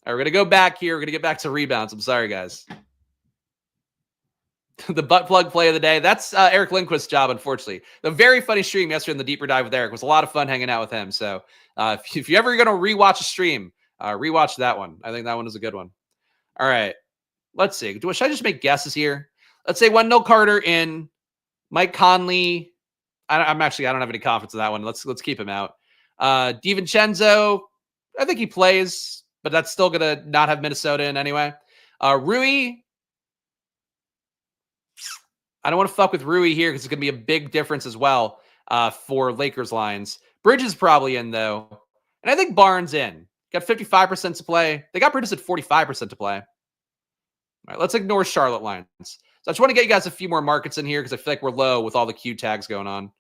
All right, we're going to go back here. We're going to get back to rebounds. I'm sorry, guys. The butt plug play of the day. That's Eric Lindquist's job, unfortunately. The very funny stream yesterday in the deeper dive with Eric was a lot of fun hanging out with him. So if you're ever going to rewatch a stream, rewatch that one. I think that one is a good one. All right. Let's see. Should I just make guesses here? Let's say Wendell Carter in, Mike Conley. I don't have any confidence in that one. Let's keep him out. DiVincenzo, I think he plays, but that's still going to not have Minnesota in anyway. Rui, I don't want to fuck with Rui here because it's going to be a big difference as well for Lakers lines. Bridges probably in, though. And I think Barnes in. Got 55% to play. They got Bridges at 45% to play. All right, let's ignore Charlotte lines. So I just want to get you guys a few more markets in here because I feel like we're low with all the Q tags going on.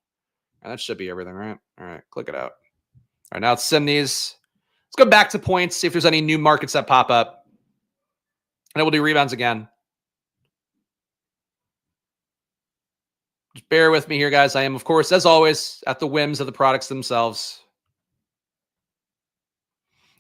And that should be everything, right? All right, click it out. All right, now let's sim these. Let's go back to points, see if there's any new markets that pop up. And then we'll do rebounds again. Just bear with me here, guys. I am, of course, as always, at the whims of the products themselves.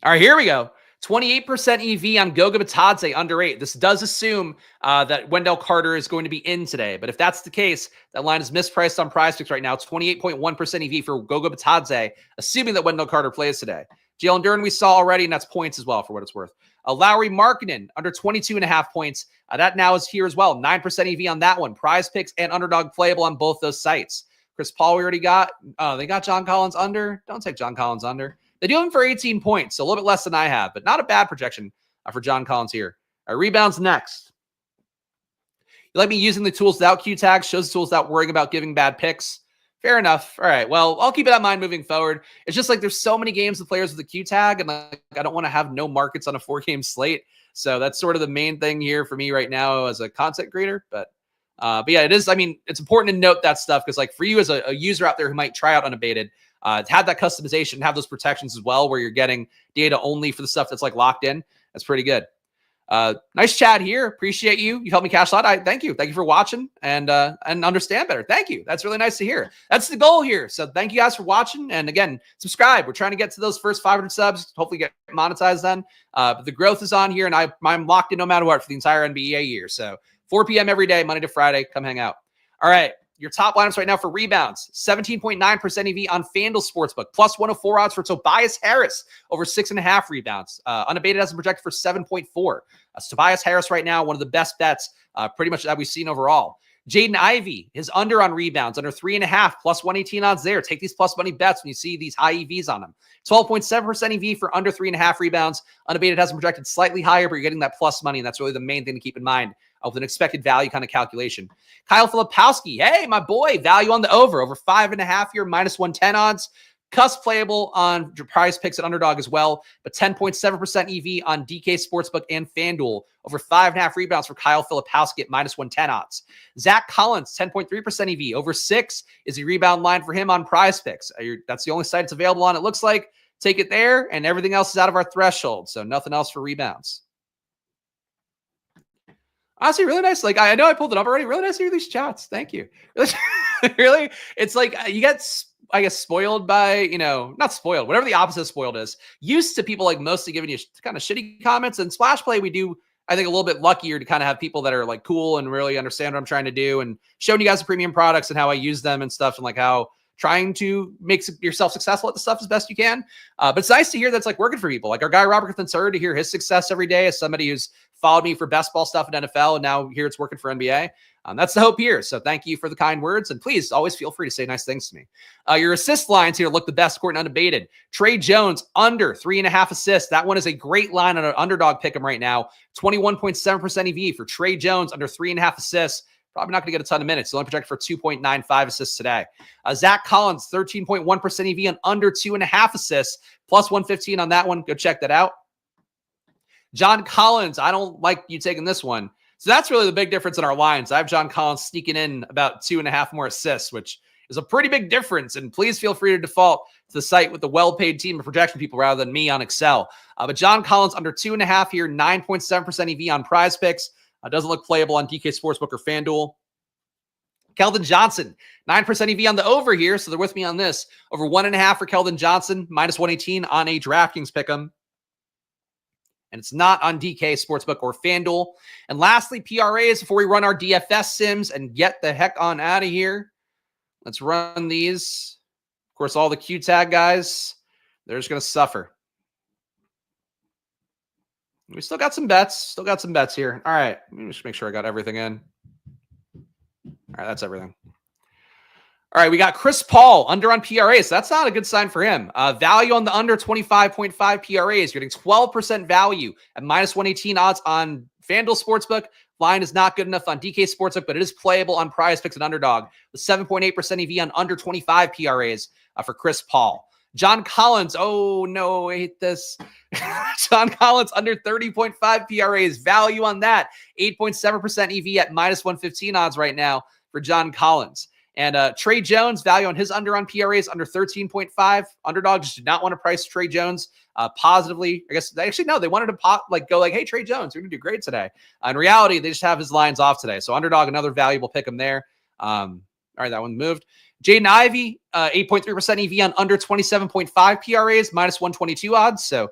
All right, here we go. 28% EV on Goga Bitadze under 8. This does assume that Wendell Carter is going to be in today. But if that's the case, that line is mispriced on PrizePicks right now. 28.1% EV for Goga Bitadze, assuming that Wendell Carter plays today. Jalen Duren we saw already, and that's points as well for what it's worth. Lauri Markkanen under 22.5 points. That now is here as well. 9% EV on that one. PrizePicks and Underdog playable on both those sites. Chris Paul we already got. They got John Collins under. Don't take John Collins under. They do him for 18 points, so a little bit less than I have, but not a bad projection for John Collins here. All right, rebounds next. You like me using the tools without Q tags, shows the tools without worrying about giving bad picks. Fair enough. All right, well, I'll keep it in mind moving forward. It's just like there's so many games with players with the Q tag, and like I don't want to have no markets on a 4-game slate. So that's sort of the main thing here for me right now as a content creator. But yeah, it is. I mean, it's important to note that stuff because like for you as a user out there who might try out Unabated, to have that customization, have those protections as well, where you're getting data only for the stuff that's like locked in. That's pretty good. Nice chat here. Appreciate you. You helped me cash a lot. Thank you. Thank you for watching and understand better. Thank you. That's really nice to hear. That's the goal here. So thank you guys for watching. And again, subscribe. We're trying to get to those first 500 subs. Hopefully get monetized then. But the growth is on here, and I'm locked in no matter what for the entire NBA year. So 4 p.m. every day, Monday to Friday. Come hang out. All right. Your top lineups right now for rebounds, 17.9% EV on FanDuel Sportsbook, plus 104 odds for Tobias Harris, over 6.5 rebounds. Unabated has a projected for 7.4. Tobias Harris right now, one of the best bets pretty much that we've seen overall. Jaden Ivey, his under on rebounds, under 3.5, plus 118 odds there. Take these plus money bets when you see these high EVs on them. 12.7% EV for under 3.5 rebounds. Unabated has them projected slightly higher, but you're getting that plus money, and that's really the main thing to keep in mind with an expected value kind of calculation. Kyle Filipowski, hey, my boy, value on the over 5.5 here, minus 110 odds. Cuss playable on PrizePicks and Underdog as well, but 10.7% EV on DK Sportsbook and FanDuel, over 5.5 rebounds for Kyle Filipowski at minus 110 odds. Zach Collins, 10.3% EV, over 6 is the rebound line for him on PrizePicks. That's the only site it's available on, it looks like. Take it there, and everything else is out of our threshold, so nothing else for rebounds. Honestly, really nice. Like, I know I pulled it up already. Really nice to hear these chats. Thank you. Really, it's like you get, I guess, spoiled by, not spoiled, whatever the opposite of spoiled is. Used to people like mostly giving you kind of shitty comments. And Splash Play, we do, I think, a little bit luckier to kind of have people that are like cool and really understand what I'm trying to do and showing you guys the premium products and how I use them and stuff and like how trying to make yourself successful at the stuff as best you can. But it's nice to hear that's like working for people. Like our guy, Robert Thunser, to hear his success every day as somebody who's followed me for best ball stuff in NFL. And now here it's working for NBA. That's the hope here. So thank you for the kind words. And please always feel free to say nice things to me. Your assist lines here look the best according to Unabated. Trey Jones under 3.5 assists. That one is a great line on an Underdog pick'em right now. 21.7% EV for Trey Jones under 3.5 assists. Probably not going to get a ton of minutes. He's only projected for 2.95 assists today. Zach Collins, 13.1% EV on under 2.5 assists, plus 115 on that one. Go check that out. John Collins, I don't like you taking this one. So that's really the big difference in our lines. I have John Collins sneaking in about 2.5 more assists, which is a pretty big difference. And please feel free to default to the site with the well-paid team of projection people rather than me on Excel. But John Collins under 2.5 here, 9.7% EV on PrizePicks. Doesn't look playable on DK Sportsbook or FanDuel. Keldon Johnson, 9% EV on the over here, so they're with me on this. Over 1.5 for Keldon Johnson, minus 118 on a DraftKings Pick'em. And it's not on DK Sportsbook or FanDuel. And lastly, PRAs before we run our DFS sims and get the heck on out of here. Let's run these. Of course, all the Q tag guys, they're just going to suffer. We still got some bets. Here. All right. Let me just make sure I got everything in. All right, that's everything. All right, we got Chris Paul under on PRAs. So that's not a good sign for him. Value on the under 25.5 PRAs. You're getting 12% value at minus 118 odds on FanDuel Sportsbook. Line is not good enough on DK Sportsbook, but it is playable on PrizePicks and Underdog with 7.8% EV on under 25 PRAs for Chris Paul. John Collins. Oh, no, I hate this. John Collins under 30.5 PRAs. Value on that. 8.7% EV at minus 115 odds right now for John Collins. And Trey Jones, value on his under on PRAs under 13.5. Underdog just did not want to price Trey Jones positively. I guess actually, no, they wanted to go hey, Trey Jones, you're going to do great today. In reality, they just have his lines off today. So Underdog, another valuable pick him there. All right, that one moved. Jaden Ivey, 8.3% EV on under 27.5 PRAs, minus 122 odds. So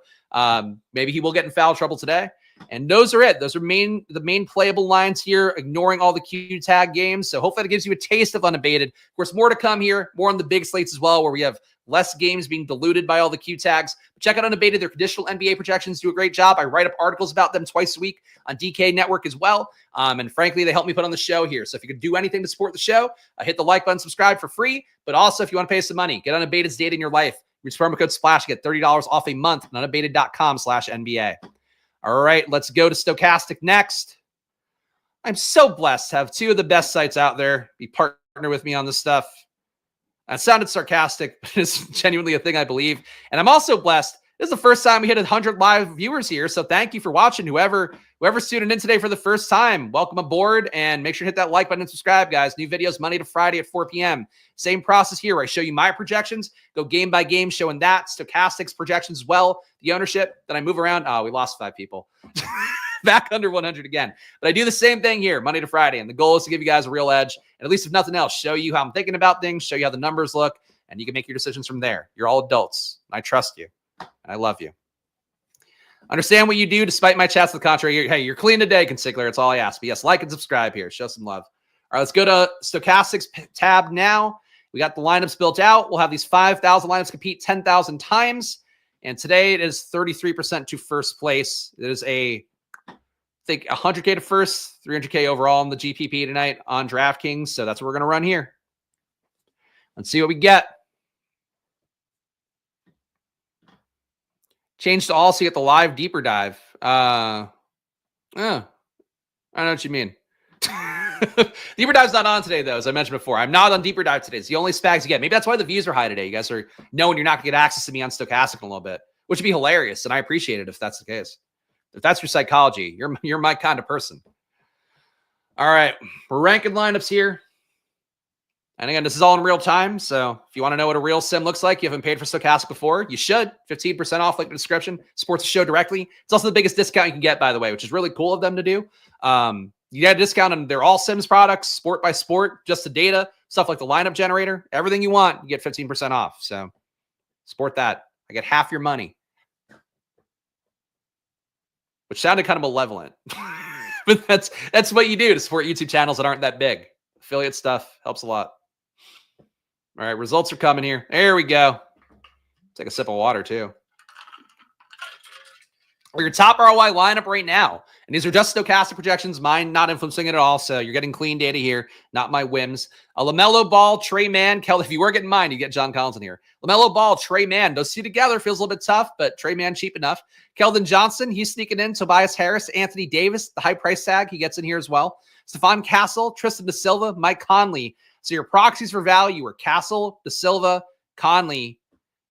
maybe he will get in foul trouble today. And those are it. Those are the main playable lines here, ignoring all the Q tag games. So hopefully that gives you a taste of Unabated. Of course, more to come here, more on the big slates as well, where we have less games being diluted by all the Q tags. But check out Unabated. Their traditional NBA projections do a great job. I write up articles about them twice a week on DK Network as well. And frankly, they help me put on the show here. So if you could do anything to support the show, hit the like button, subscribe for free. But also, if you want to pay some money, get Unabated's data in your life. Use promo code SPLASH to get $30 off a month on unabated.com/NBA. All right, let's go to Stokastic next. I'm so blessed to have two of the best sites out there be partner with me on this stuff. That sounded sarcastic, but it's genuinely a thing I believe. And I'm also blessed. This is the first time we hit 100 live viewers here, so thank you for watching. Whoever's tuning in today for the first time, welcome aboard, and make sure to hit that like button and subscribe, guys. New videos Monday to Friday at 4 p.m. Same process here where I show you my projections, go game by game, showing that, Stokastic's projections as well, the ownership, then I move around. Oh, we lost 5 people. Back under 100 again. But I do the same thing here, Monday to Friday, and the goal is to give you guys a real edge, and at least if nothing else, show you how I'm thinking about things, show you how the numbers look, and you can make your decisions from there. You're all adults. I trust you, and I love you. Understand what you do despite my chats to the contrary. Hey, you're clean today, Consigler. It's all I ask. But yes, like and subscribe here. Show some love. All right, let's go to Stokastic's tab now. We got the lineups built out. We'll have these 5,000 lineups compete 10,000 times. And today it is 33% to first place. It is I think 100K to first, 300K overall in the GPP tonight on DraftKings. So that's what we're going to run here. Let's see what we get. Change to all so you get the live deeper dive. I know what you mean. Deeper dive's not on today, though, as I mentioned before. I'm not on deeper dive today. It's the only Spags you get. Maybe that's why the views are high today. You guys are knowing you're not going to get access to me on Stokastic in a little bit, which would be hilarious, and I appreciate it if that's the case. If that's your psychology, you're my kind of person. All right, we're ranking lineups here. And again, this is all in real time, so if you want to know what a real sim looks like, you haven't paid for Stokastic before, you should. 15% off, link in the description. Supports the show directly. It's also the biggest discount you can get, by the way, which is really cool of them to do. You get a discount on they're all Sims products, sport by sport, just the data, stuff like the lineup generator, everything you want, you get 15% off. So support that. I get half your money, which sounded kind of malevolent, but that's what you do to support YouTube channels that aren't that big. Affiliate stuff helps a lot. All right, results are coming here. There we go. Take a sip of water, too. Your top ROI lineup right now. And these are just Stokastic projections, mine not influencing it at all. So you're getting clean data here, not my whims. A LaMelo Ball, Trey Mann, if you were getting mine, you get John Collins in here. LaMelo Ball, Trey Mann, those two together feels a little bit tough, but Trey Mann cheap enough. Keldon Johnson, he's sneaking in. Tobias Harris, Anthony Davis, the high price tag, he gets in here as well. Stephon Castle, Tristan Da Silva, Mike Conley. So your proxies for value are Castle, Da Silva, Conley,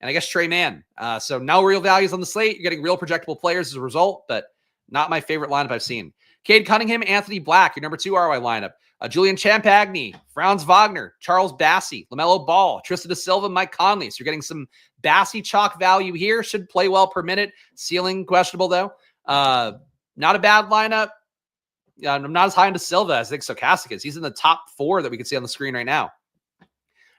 and I guess Trey Mann. So no real values on the slate. You're getting real projectable players as a result, but not my favorite lineup I've seen. Cade Cunningham, Anthony Black, your number 2 ROI lineup. Julian Champagny, Franz Wagner, Charles Bassey, LaMelo Ball, Tristan da Silva, Mike Conley. So you're getting some Bassey chalk value here. Should play well per minute. Ceiling questionable, though. Not a bad lineup. I'm not as high into Silva as I think Stokastic is. He's in the top 4 that we can see on the screen right now.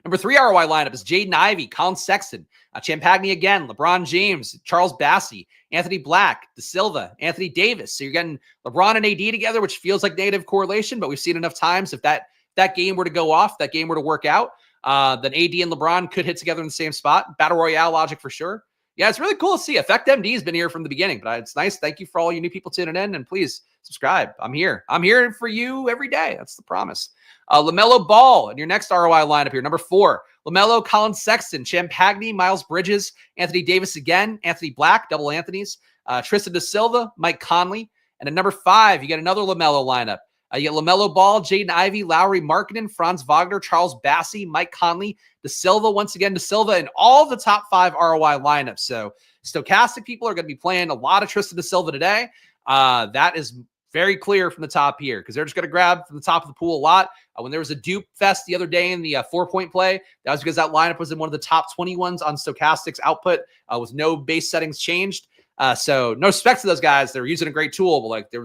Number 3 ROI lineup is Jaden Ivey, Colin Sexton, Champagny again, LeBron James, Charles Bassey, Anthony Black, Da Silva, Anthony Davis. So you're getting LeBron and AD together, which feels like negative correlation, but we've seen enough times if that game were to go off, that game were to work out, then AD and LeBron could hit together in the same spot. Battle Royale logic for sure. Yeah, it's really cool to see. Effect MD has been here from the beginning, but it's nice. Thank you for all you new people tuning in, and please subscribe. I'm here. I'm here for you every day. That's the promise. LaMelo Ball in your next ROI lineup here. Number 4, LaMelo, Colin Sexton, Champagny, Miles Bridges, Anthony Davis again, Anthony Black, double Anthonys, Tristan da Silva, Mike Conley. And at number 5, you get another LaMelo lineup. You get LaMelo Ball, Jaden Ivey, Lowry Markkinen, Franz Wagner, Charles Bassey, Mike Conley, Da Silva, once again, Da Silva, in all the top 5 ROI lineups. So Stokastic people are going to be playing a lot of Tristan da Silva today. That is very clear from the top here because they're just going to grab from the top of the pool a lot. When there was a dupe fest the other day in the 4-point play, that was because that lineup was in one of the top 21s on Stokastic's output with no base settings changed. So no respect to those guys. They're using a great tool, but like they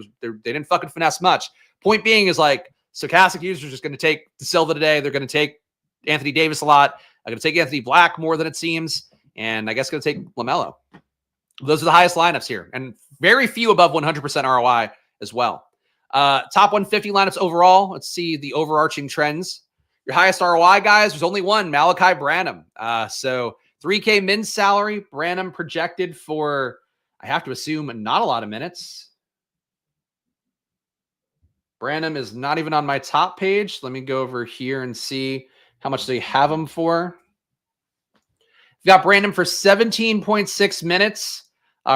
didn't fucking finesse much. Point being is like Stokastic users are just going to take Da Silva today. They're going to take Anthony Davis a lot. I'm going to take Anthony Black more than it seems. And I guess going to take LaMelo. Those are the highest lineups here. And very few above 100% ROI as well. Top 150 lineups overall. Let's see the overarching trends. Your highest ROI, guys, there's only one, Malachi Branham. So 3K min salary. Branham projected for, I have to assume, not a lot of minutes. Branham is not even on my top page. Let me go over here and see how much they have him for. We've got Branham for 17.6 minutes.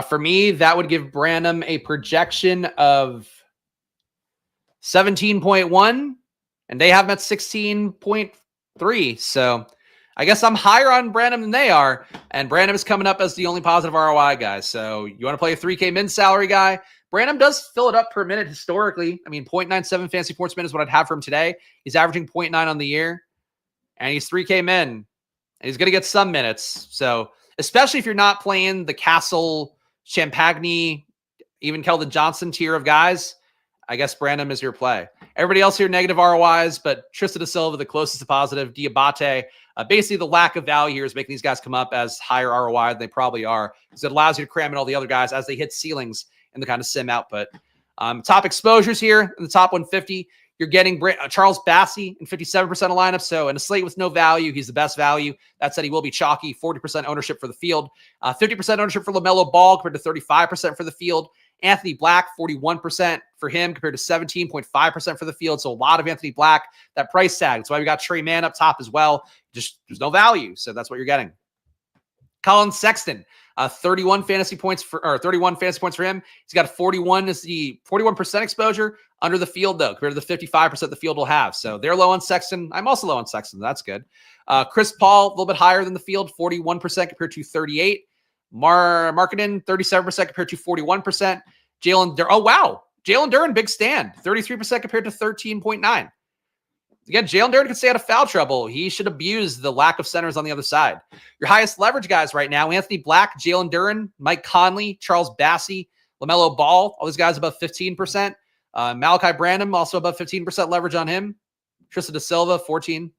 For me, that would give Branham a projection of 17.1, and they have him at 16.3. So I guess I'm higher on Branham than they are, and Branham is coming up as the only positive ROI guy. So you want to play a 3K min salary guy? Branham does fill it up per minute historically. I mean, 0.97 fantasy points per minute is what I'd have for him today. He's averaging 0.9 on the year, and he's 3K min, and he's going to get some minutes. So especially if you're not playing the Castle, Champagny, even Keldon Johnson tier of guys, I guess Branham is your play. Everybody else here, negative ROIs, but Tristan da Silva, the closest to positive. Diabate, basically the lack of value here is making these guys come up as higher ROI than they probably are, because it allows you to cram in all the other guys as they hit ceilings in the kind of sim output. Top exposures here in the top 150, you're getting Charles Bassey in 57% of lineups. So in a slate with no value, he's the best value. That said, he will be chalky. 40% ownership for the field. 50% ownership for LaMelo Ball compared to 35% for the field. Anthony Black, 41% for him compared to 17.5% for the field. So a lot of Anthony Black, that price tag. That's why we got Trey Mann up top as well. Just there's no value. So that's what you're getting. Colin Sexton, 31 fantasy points for him. He's got 41 is the 41% exposure under the field though, compared to the 55% the field will have. So they're low on Sexton. I'm also low on Sexton. That's good. Chris Paul, a little bit higher than the field, 41% compared to 38. Markkinen, 37% compared to 41%. Jalen Duren, big stand, 33% compared to 13.9. Again, Jalen Duren could stay out of foul trouble. He should abuse the lack of centers on the other side. Your highest leverage guys right now, Anthony Black, Jalen Duren, Mike Conley, Charles Bassey, LaMelo Ball, all these guys above 15%. Malachi Branham, also above 15% leverage on him. Tristan da Silva, 14.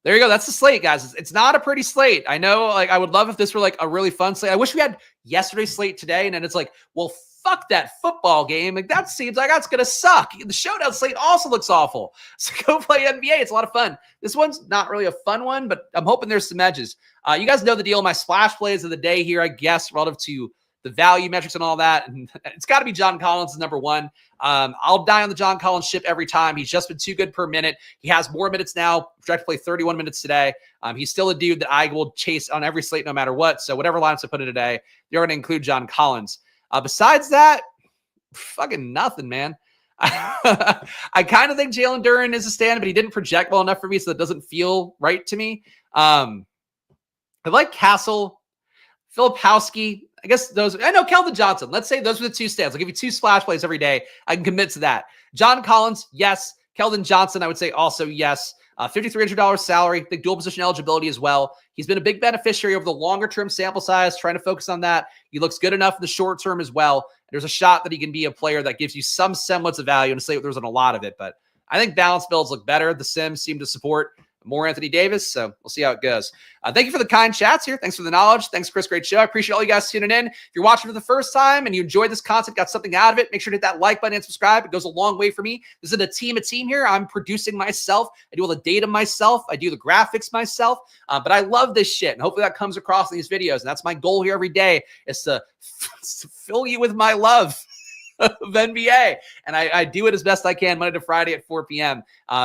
There you go. That's the slate, guys. It's not a pretty slate. I know, like, I would love if this were like a really fun slate. I wish we had yesterday's slate today, and then it's like, well, fuck that football game. Like, that seems like that's going to suck. The showdown slate also looks awful. So go play NBA. It's a lot of fun. This one's not really a fun one, but I'm hoping there's some edges. You guys know the deal. My splash plays of the day here, I guess, relative to the value metrics and all that. And it's got to be John Collins is number one. I'll die on the John Collins ship every time. He's just been too good per minute. He has more minutes now. Projected to play 31 minutes today. He's still a dude that I will chase on every slate no matter what. So whatever lineups I put in today, they're going to include John Collins. Besides that, fucking nothing, man. I kind of think Jalen Duren is a stand, but he didn't project well enough for me, so it doesn't feel right to me. I like Castle. Filipowski, I guess those, I know Keldon Johnson. Let's say those are the two stands. I'll give you 2 splash plays every day. I can commit to that. John Collins, yes. Keldon Johnson, I would say also yes. $5,300 salary, big dual position eligibility as well. He's been a big beneficiary over the longer term sample size, trying to focus on that. He looks good enough in the short term as well. There's a shot that he can be a player that gives you some semblance of value, and say there wasn't a lot of it, but I think balanced builds look better. The Sims seem to support more Anthony Davis, so we'll see how it goes. Thank you for the kind chats here. Thanks for the knowledge. Thanks, Chris. Great show. I appreciate all you guys tuning in. If you're watching for the first time and you enjoyed this content, got something out of it, make sure to hit that like button and subscribe. It goes a long way for me. This is a team here. I'm producing myself. I do all the data myself. I do the graphics myself. But I love this shit, and hopefully that comes across in these videos. And that's my goal here every day, is to fill you with my love of NBA. And I do it as best I can Monday to Friday at 4 p.m.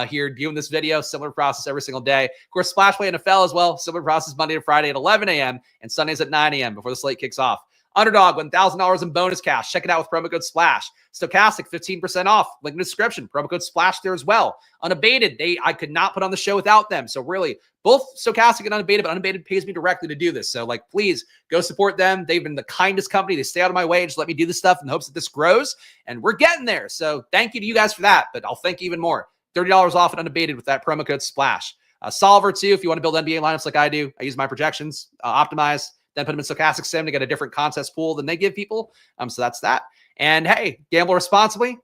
Here doing this video. Similar process every single day. Of course, Splash Play NFL as well. Similar process Monday to Friday at 11 a.m. and Sundays at 9 a.m. before the slate kicks off. Underdog, $1,000 in bonus cash. Check it out with promo code SPLASH. Stokastic, 15% off. Link in the description. Promo code SPLASH there as well. Unabated, I could not put on the show without them. So really, both Stokastic and Unabated, but Unabated pays me directly to do this. So please go support them. They've been the kindest company. They stay out of my way and just let me do this stuff in the hopes that this grows. And we're getting there. So thank you to you guys for that. But I'll thank you even more. $30 off at Unabated with that promo code SPLASH. Solver too, if you want to build NBA lineups like I do. I use my projections, optimize, then put them in Stokastic Sim to get a different contest pool than they give people. So that's that. And hey, gamble responsibly,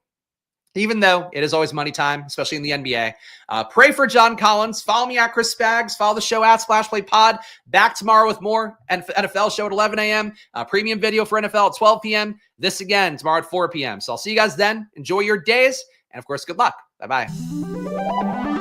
even though it is always money time, especially in the NBA. Pray for John Collins. Follow me at Chris Spags. Follow the show at Splash Play Pod. Back tomorrow with more NFL show at 11 a.m. Premium video for NFL at 12 p.m. This again tomorrow at 4 p.m. So I'll see you guys then. Enjoy your days. And of course, good luck. Bye-bye.